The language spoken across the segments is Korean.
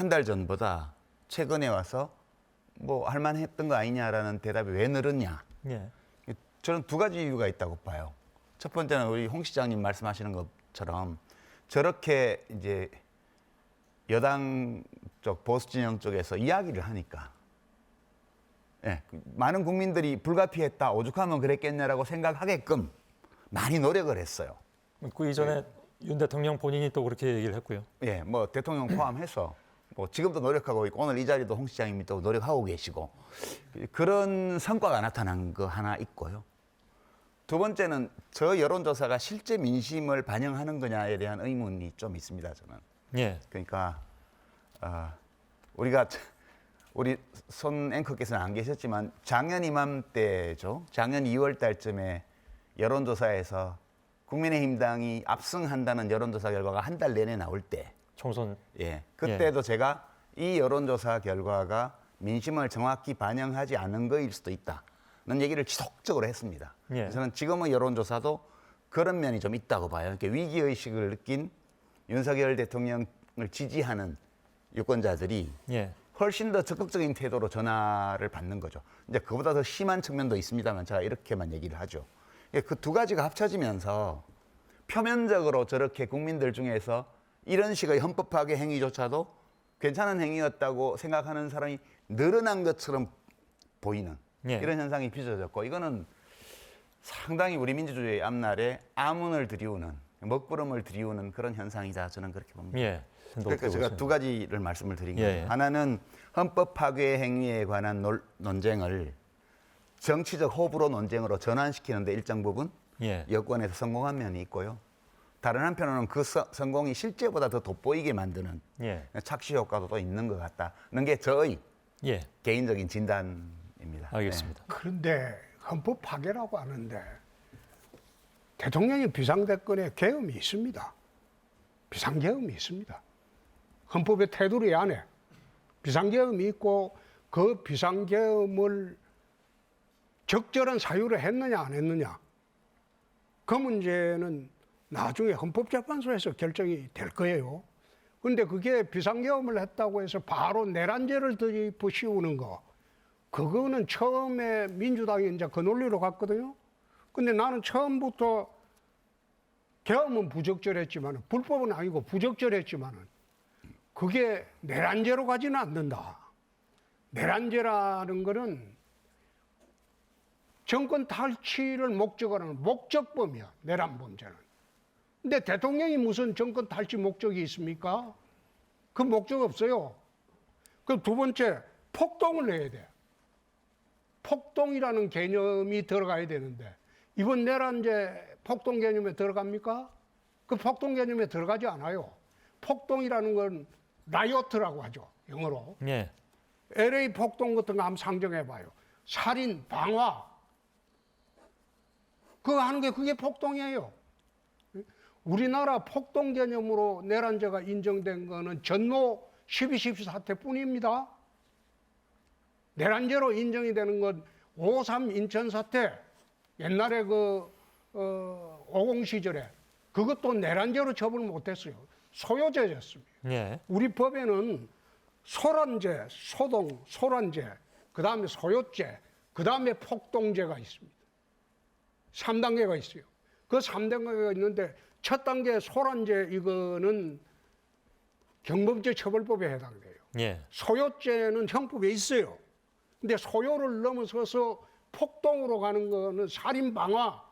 한 달 전보다 최근에 와서 뭐 할만했던 거 아니냐라는 대답이 왜 늘었냐. 예. 저는 두 가지 이유가 있다고 봐요. 첫 번째는 우리 홍 시장님 말씀하시는 것처럼 저렇게 이제 여당 쪽 보수 진영 쪽에서 이야기를 하니까 예, 많은 국민들이 불가피했다, 오죽하면 그랬겠냐라고 생각하게끔 많이 노력을 했어요. 그 이전에 윤 대통령 본인이 또 그렇게 얘기를 했고요. 예, 뭐 대통령 포함해서 뭐 지금도 노력하고 있고 오늘 이 자리도 홍 시장님이 또 노력하고 계시고 그런 성과가 나타난 거 하나 있고요. 두 번째는 저 여론조사가 실제 민심을 반영하는 거냐에 대한 의문이 좀 있습니다, 저는. 예. 그러니까 우리가 우리 손 앵커께서는 안 계셨지만 작년 이맘때죠. 작년 2월 달쯤에 여론조사에서 국민의힘당이 압승한다는 여론조사 결과가 한 달 내내 나올 때, 총선. 예, 그때도 제가 이 여론조사 결과가 민심을 정확히 반영하지 않은 거일 수도 있다는 얘기를 지속적으로 했습니다. 예. 저는 지금의 여론조사도 그런 면이 좀 있다고 봐요. 그러니까 위기의식을 느낀 윤석열 대통령을 지지하는 유권자들이 예. 훨씬 더 적극적인 태도로 전화를 받는 거죠. 이제 그보다 더 심한 측면도 있습니다만 제가 이렇게만 얘기를 하죠. 그 두 가지가 합쳐지면서 표면적으로 저렇게 국민들 중에서 이런 식의 헌법 파괴 행위조차도 괜찮은 행위였다고 생각하는 사람이 늘어난 것처럼 보이는 예. 이런 현상이 빚어졌고, 이거는 상당히 우리 민주주의의 앞날에 암운을 들이우는, 먹구름을 들이우는 그런 현상이다, 저는 그렇게 봅니다. 예. 그러니까 제가 두 가지를 말씀을 드린 예, 거예요. 예. 하나는 헌법 파괴 행위에 관한 논쟁을 정치적 호불호 논쟁으로 전환시키는데 일정 부분 예. 여권에서 성공한 면이 있고요. 다른 한편으로는 그 성공이 실제보다 더 돋보이게 만드는 예. 착시 효과도 또 있는 것 같다는 게 저의 예. 개인적인 진단입니다. 알겠습니다. 그런데 헌법 파괴라고 하는데 대통령이 비상대권에 계엄이 있습니다. 비상계엄이 있습니다. 헌법의 테두리 안에 비상계엄이 있고 그 비상계엄을 적절한 사유로 했느냐 안 했느냐, 그 문제는 나중에 헌법재판소에서 결정이 될 거예요. 그런데 그게 비상계엄을 했다고 해서 바로 내란죄를 들이부 씌우는 거, 그거는 처음에 민주당이 이제 그 논리로 갔거든요. 근데 나는 처음부터 계엄은 부적절했지만, 불법은 아니고 부적절했지만은 그게 내란죄로 가지는 않는다. 내란죄라는 거는 정권 탈취를 목적으로 하는 목적범이야, 내란 범죄는. 근데 대통령이 무슨 정권 탈취 목적이 있습니까? 그 목적 없어요. 그럼 두 번째, 폭동을 해야 돼. 폭동이라는 개념이 들어가야 되는데 이번 내란죄 폭동 개념에 들어갑니까? 그 폭동 개념에 들어가지 않아요. 폭동이라는 건 라이어트라고 하죠, 영어로. 예. LA 폭동 같은 거 한번 상정해봐요. 살인, 방화, 그거 하는 게 그게 폭동이에요. 우리나라 폭동 개념으로 내란죄가 인정된 거는 전노 12.12 사태뿐입니다. 내란죄로 인정이 되는 건 5.3 인천 사태, 옛날에 50 시절에 그것도 내란죄로 처벌 못했어요. 소요죄였습니다. 예. 우리 법에는 소란죄, 소동, 소란죄, 그 다음에 소요죄, 그 다음에 폭동죄가 있습니다. 3단계가 있어요. 그 3단계가 있는데 첫 단계 소란죄, 이거는 경범죄 처벌법에 해당돼요. 예. 소요죄는 형법에 있어요. 근데 소요를 넘어서서 폭동으로 가는 거는 살인, 방화,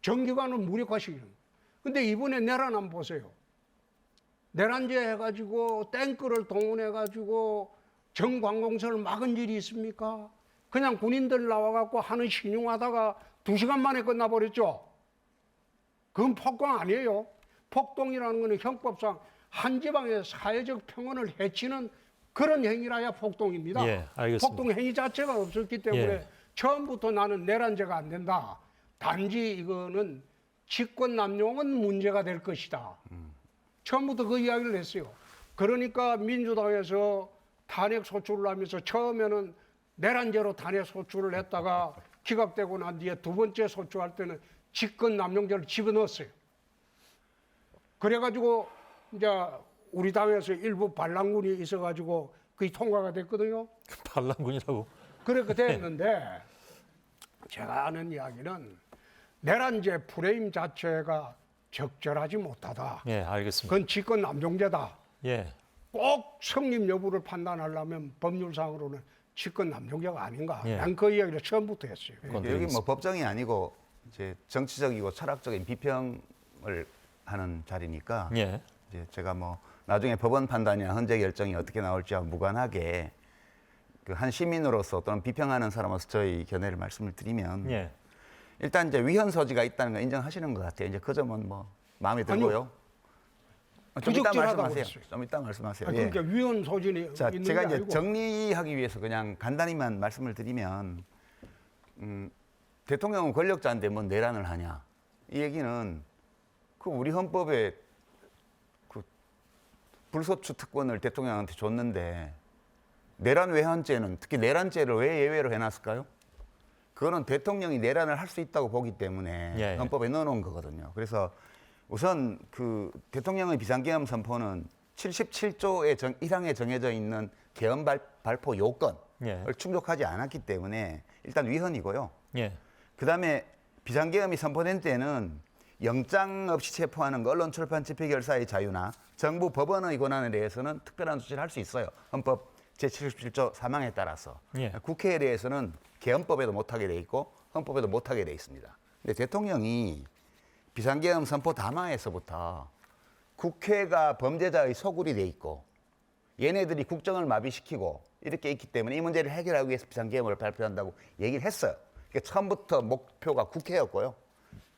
정기관을 무력화시키는. 근데 이번에 내란 한번 보세요. 내란죄 해가지고 탱크를 동원해가지고 정관공서를 막은 일이 있습니까? 그냥 군인들 나와갖고 하는 신용하다가 2시간 만에 끝나버렸죠. 그건 폭동 아니에요. 폭동이라는 것은 형법상 한 지방의 사회적 평온을 해치는 그런 행위라야 폭동입니다. 예, 알겠습니다. 폭동 행위 자체가 없었기 때문에 예. 처음부터 나는 내란죄가 안 된다. 단지 이거는 직권 남용은 문제가 될 것이다. 처음부터 그 이야기를 했어요. 그러니까 민주당에서 탄핵 소추를 하면서 처음에는 내란죄로 탄핵 소추를 했다가 기각되고 난 뒤에 두 번째 소추할 때는 직권 남용죄를 집어넣었어요. 그래가지고 이제 우리 당에서 일부 반란군이 있어가지고 그게 통과가 됐거든요. 반란군이라고. 그렇게 됐는데 제가 아는 이야기는 내란제 프레임 자체가 적절하지 못하다. 예, 알겠습니다. 그건 직권 남용죄다. 예, 꼭 성립 여부를 판단하려면 법률상으로는 직권 남용죄가 아닌가. 예. 난 그 이야기를 처음부터 했어요. 여기 뭐 법정이 아니고 이제 정치적이고 철학적인 비평을 하는 자리니까 예, 이제 제가 뭐 나중에 법원 판단이나 헌재 결정이 어떻게 나올지와 무관하게 그 한 시민으로서 또는 비평하는 사람으로서 저희 견해를 말씀을 드리면 예. 일단 이제 위헌 소지가 있다는 걸 인정하시는 것 같아요. 이제 그 점은 뭐 마음에 들고요. 좀 이따 부적절하다고 말씀하세요. 그랬어요. 좀 이따 말씀하세요. 아니, 예. 그러니까 위헌 소진이 자, 있는 제가 게 이제 아니고 정리하기 위해서 그냥 간단히만 말씀을 드리면 대통령은 권력자인데 뭐 내란을 하냐 이 얘기는 그 우리 헌법에 그 불소추 특권을 대통령한테 줬는데 내란 외환죄는 특히 내란죄를 왜 예외로 해놨을까요? 그거는 대통령이 내란을 할 수 있다고 보기 때문에 예. 헌법에 넣어놓은 거거든요. 그래서 우선 그 대통령의 비상계엄 선포는 77조의 1항에 정해져 있는 계엄 발포 요건을 예. 충족하지 않았기 때문에 일단 위헌이고요. 예. 그다음에 비상계엄이 선포된 때는 영장 없이 체포하는 거, 언론 출판 집회 결사의 자유나 정부 법원의 권한에 대해서는 특별한 조치를 할 수 있어요. 헌법 제77조 3항에 따라서. 예. 국회에 대해서는 계엄법에도 못하게 돼 있고 헌법에도 못하게 돼 있습니다. 근데 대통령이 비상계엄 선포 담화에서부터 국회가 범죄자의 소굴이 돼 있고 얘네들이 국정을 마비시키고 이렇게 있기 때문에 이 문제를 해결하기 위해서 비상계엄을 발표한다고 얘기를 했어요. 그러니까 처음부터 목표가 국회였고요.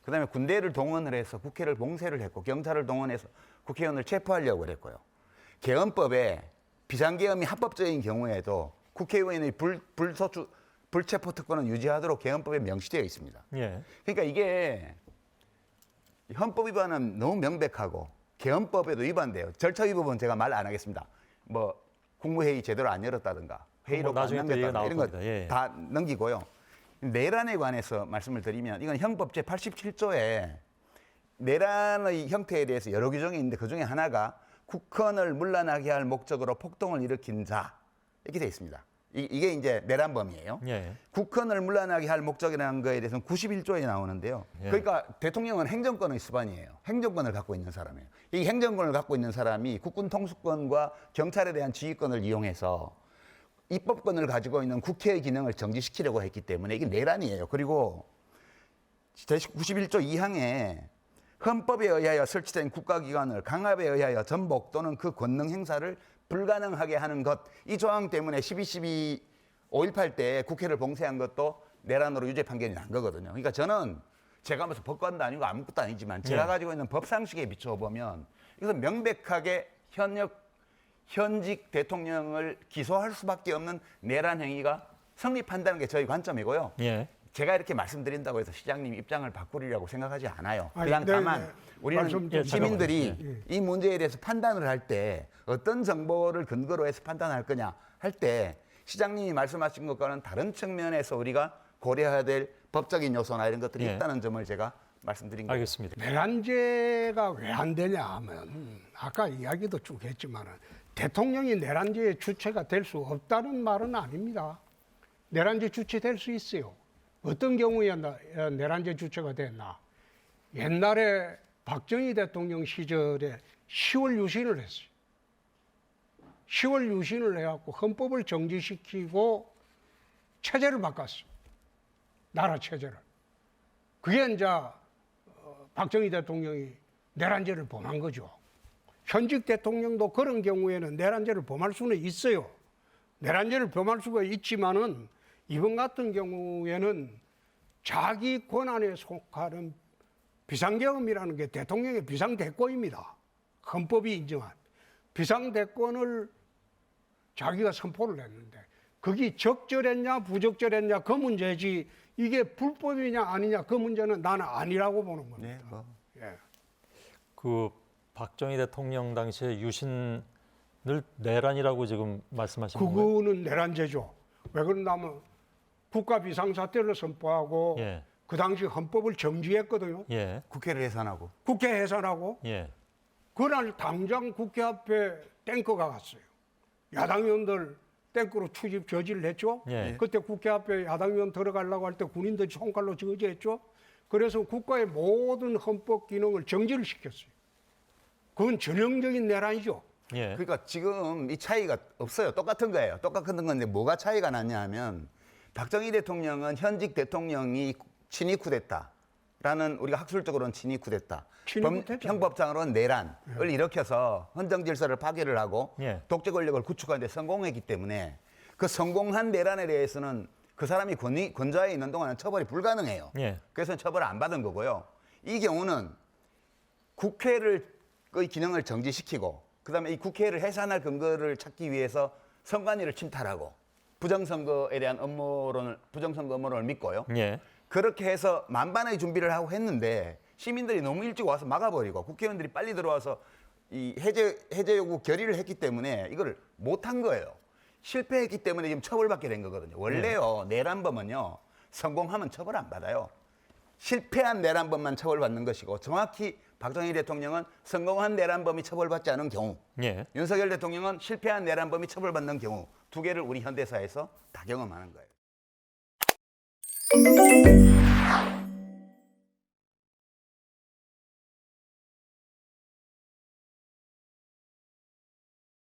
그다음에 군대를 동원을 해서 국회를 봉쇄를 했고 경찰을 동원해서 국회의원을 체포하려고 그랬고요. 계엄법에 비상계엄이 합법적인 경우에도 국회의원의 불체포 특권은 유지하도록 계엄법에 명시되어 있습니다. 예. 그러니까 이게 헌법 위반은 너무 명백하고 계엄법에도 위반돼요. 절차 위반은 제가 말 안 하겠습니다. 뭐 국무회의 제대로 안 열었다든가 회의록 뭐 안 나중에 또 얘기가 남겼다든가 나올 이런 겁니다. 거 예. 다 넘기고요. 내란에 관해서 말씀을 드리면 이건 형법 제87조에 내란의 형태에 대해서 여러 규정이 있는데 그중에 하나가 국헌을 문란하게 할 목적으로 폭동을 일으킨 자 이렇게 돼 있습니다. 이게 이제 내란범이에요. 예. 국헌을 문란하게 할 목적이라는 거에 대해서는 91조에 나오는데요. 예. 그러니까 대통령은 행정권의 수반이에요. 행정권을 갖고 있는 사람이에요. 이 행정권을 갖고 있는 사람이 국군 통수권과 경찰에 대한 지휘권을 이용해서 입법권을 가지고 있는 국회의 기능을 정지시키려고 했기 때문에 이게 내란이에요. 그리고 제91조 2항에 헌법에 의하여 설치된 국가기관을 강압에 의하여 전복 또는 그 권능 행사를 불가능하게 하는 것. 이 조항 때문에 12.12 5.18 때 국회를 봉쇄한 것도 내란으로 유죄 판결이 난 거거든요. 그러니까 저는 제가 무슨 법관도 아니고 아무것도 아니지만 제가 가지고 있는 법상식에 비춰보면 이것은 명백하게 현직 대통령을 기소할 수밖에 없는 내란 행위가 성립한다는 게 저희 관점이고요. 예. 제가 이렇게 말씀드린다고 해서 시장님 입장을 바꾸리라고 생각하지 않아요. 아니, 그냥 네, 다만 네. 우리는 말씀 좀 시민들이 잠깐만요. 이 문제에 대해서 판단을 할 때 어떤 정보를 근거로 해서 판단할 거냐 할 때 시장님이 말씀하신 것과는 다른 측면에서 우리가 고려해야 될 법적인 요소나 이런 것들이 예. 있다는 점을 제가 말씀드린 거예요. 알겠습니다. 내란죄가 왜 안 되냐 하면 아까 이야기도 쭉 했지만 대통령이 내란죄의 주체가 될 수 없다는 말은 아닙니다. 내란죄 주체 될 수 있어요. 어떤 경우에 내란죄 주체가 됐나? 옛날에 박정희 대통령 시절에 10월 유신을 했어요. 10월 유신을 해갖고 헌법을 정지시키고 체제를 바꿨어요. 나라 체제를. 그게 이제 박정희 대통령이 내란죄를 범한 거죠. 현직 대통령도 그런 경우에는 내란죄를 범할 수는 있어요. 내란죄를 범할 수가 있지만은 이번 같은 경우에는 자기 권한에 속하는 비상계엄이라는 게 대통령의 비상대권입니다. 헌법이 인정한 비상대권을 자기가 선포를 했는데 그게 적절했냐 부적절했냐 그 문제지 이게 불법이냐 아니냐 그 문제는 나는 아니라고 보는 겁니다. 네, 뭐. 예. 그 박정희 대통령 당시에 유신을 내란이라고 지금 말씀하시는 거예요? 그거는 내란죄죠. 왜 그러냐면 국가 비상사태를 선포하고 예. 그 당시 헌법을 정지했거든요. 예. 국회를 해산하고 국회 해산하고 예. 그날 당장 국회 앞에 탱커가 갔어요. 야당 의원들 탱크로 추집 저지를 했죠. 예. 그때 국회 앞에 야당 의원 들어가려고 할 때 군인들이 총칼로 저지했죠. 그래서 국가의 모든 헌법 기능을 정지를 시켰어요. 그건 전형적인 내란이죠. 예. 그러니까 지금 이 차이가 없어요. 똑같은 거예요. 똑같은 건데 뭐가 차이가 나냐 하면 박정희 대통령은 현직 대통령이 친위 쿠데타라는 우리가 학술적으로는 친위 쿠데타, 친위 쿠데타. 형법상으로는 내란을 일으켜서 헌정 질서를 파괴를 하고 예. 독재 권력을 구축하는 데 성공했기 때문에 그 성공한 내란에 대해서는 그 사람이 권좌에 있는 동안은 처벌이 불가능해요. 예. 그래서 처벌을 안 받은 거고요. 이 경우는 국회를 의 기능을 정지시키고 그다음에 이 국회를 해산할 근거를 찾기 위해서 선관위를 침탈하고 부정선거에 대한 부정선거 음모론을 믿고요. 예. 그렇게 해서 만반의 준비를 하고 했는데 시민들이 너무 일찍 와서 막아버리고 국회의원들이 빨리 들어와서 이 해제 요구 결의를 했기 때문에 이걸 못한 거예요. 실패했기 때문에 지금 처벌받게 된 거거든요. 원래요 내란범은요 성공하면 처벌 안 받아요. 실패한 내란범만 처벌받는 것이고 정확히 박정희 대통령은 성공한 내란범이 처벌받지 않은 경우, 예. 윤석열 대통령은 실패한 내란범이 처벌받는 경우 두 개를 우리 현대사에서 다 경험하는 거예요.